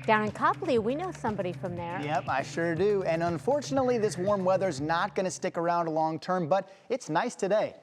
Down in Copley, we know somebody from there. Yep, I sure do. And unfortunately, this warm weather's not going to stick around long term, but it's nice today.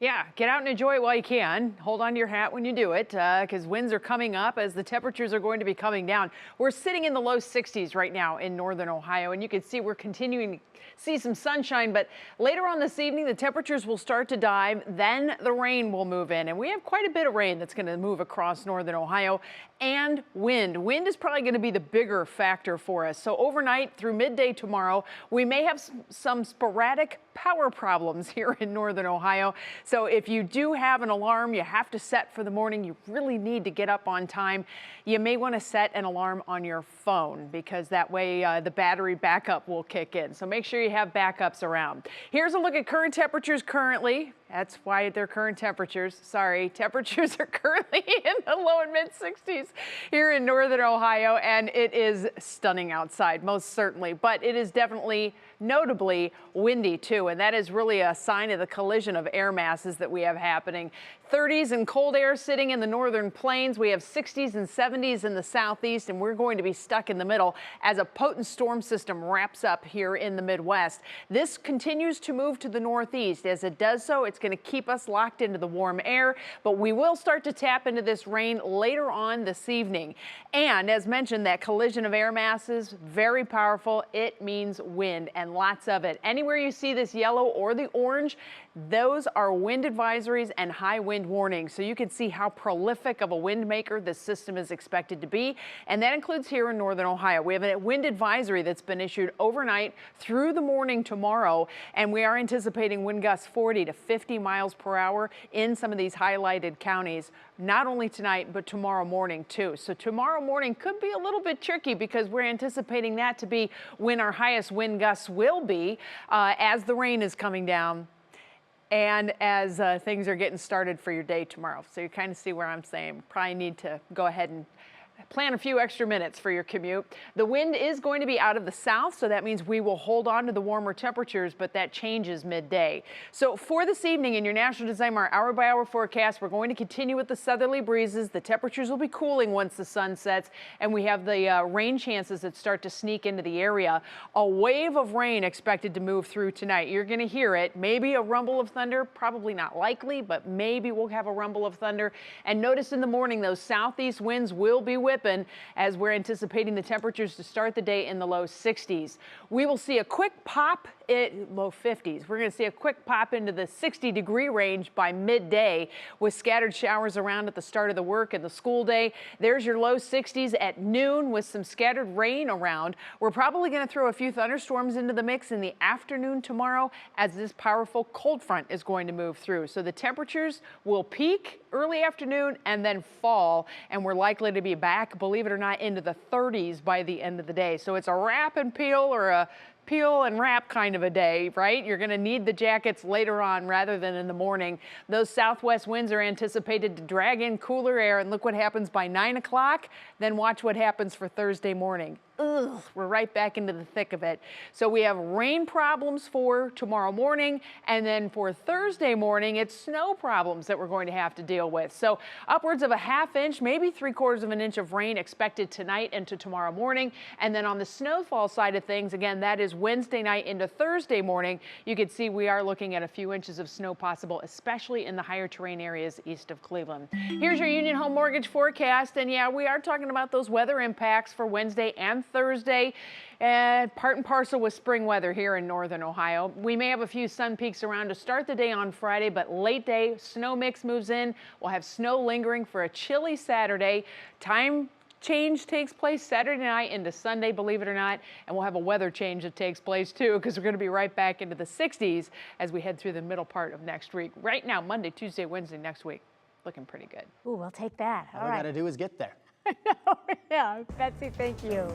Yeah, get out and enjoy it while you can. Hold on to your hat when you do it, because winds are coming up as the temperatures are going to be coming down. We're sitting in the low 60s right now in northern Ohio, and you can see we're continuing to see some sunshine, but later on this evening, the temperatures will start to dive, then the rain will move in, and we have quite a bit of rain that's going to move across northern Ohio, and wind. Wind is probably going to be the bigger factor for us. So overnight through midday tomorrow, we may have some sporadic power problems here in northern Ohio. So if you do have an alarm you have to set for the morning, you really need to get up on time. You may want to set an alarm on your phone because that way the battery backup will kick in. So make sure you have backups around. Here's a look at current temperatures currently. That's why they're current temperatures. Sorry, temperatures are currently in the low and mid 60s here in northern Ohio, and it is stunning outside, most certainly. But it is definitely notably windy too, and that is really a sign of the collision of air masses that we have happening. 30s and cold air sitting in the northern plains. We have 60s and 70s in the southeast, and we're going to be stuck in the middle as a potent storm system wraps up here in the Midwest. This continues to move to the northeast. As it does so, it's going to keep us locked into the warm air, but we will start to tap into this rain later on this evening. And as mentioned, that collision of air masses, very powerful. It means wind, and lots of it. Anywhere you see this yellow or the orange, those are wind advisories and high wind warnings. So you can see how prolific of a wind maker this system is expected to be. And that includes here in northern Ohio. We have a wind advisory that's been issued overnight through the morning tomorrow. And we are anticipating wind gusts 40 to 50 miles per hour in some of these highlighted counties, not only tonight, but tomorrow morning too. So tomorrow morning could be a little bit tricky because we're anticipating that to be when our highest wind gusts will be as the rain is coming down and as things are getting started for your day tomorrow. So you kind of see where I'm saying probably need to go ahead and plan a few extra minutes for your commute. The wind is going to be out of the south, so that means we will hold on to the warmer temperatures, but that changes midday. So for this evening in your National Designer hour-by-hour forecast, we're going to continue with the southerly breezes. The temperatures will be cooling once the sun sets, and we have the rain chances that start to sneak into the area. A wave of rain expected to move through tonight. You're going to hear it. Maybe a rumble of thunder, probably not likely, but maybe we'll have a rumble of thunder. And notice in the morning, those southeast winds will be whipping as we're anticipating the temperatures to start the day in the low 60s. We will see a quick pop at low 50s. We're going to see a quick pop into the 60-degree range by midday with scattered showers around at the start of the work and the school day. There's your low 60s at noon with some scattered rain around. We're probably going to throw a few thunderstorms into the mix in the afternoon tomorrow as this powerful cold front is going to move through. So the temperatures will peak early afternoon and then fall, and we're likely to be back, believe it or not, into the 30s by the end of the day. So it's a wrap and peel or a peel and wrap kind of a day, right? You're going to need the jackets later on rather than in the morning. Those southwest winds are anticipated to drag in cooler air, and look what happens by 9 o'clock. Then watch what happens for Thursday morning. Ugh, we're right back into the thick of it. So we have rain problems for tomorrow morning, and then for Thursday morning, it's snow problems that we're going to have to deal with. So upwards of a ½ inch, maybe 3/4 of an inch of rain expected tonight into tomorrow morning. And then on the snowfall side of things, again, that is Wednesday night into Thursday morning. You can see we are looking at a few inches of snow possible, especially in the higher terrain areas east of Cleveland. Here's your Union Home Mortgage forecast. And yeah, we are talking about those weather impacts for Wednesday and Thursday, and part and parcel with spring weather here in northern Ohio. We may have a few sun peaks around to start the day on Friday, but late day snow mix moves in. We'll have snow lingering for a chilly Saturday. Time change takes place Saturday night into Sunday, believe it or not, and we'll have a weather change that takes place too, because we're going to be right back into the 60s as we head through the middle part of next week. Right now, Monday, Tuesday, Wednesday next week, looking pretty good. Ooh, we'll take that. All we got to do is get there. Yeah, Betsy, thank you.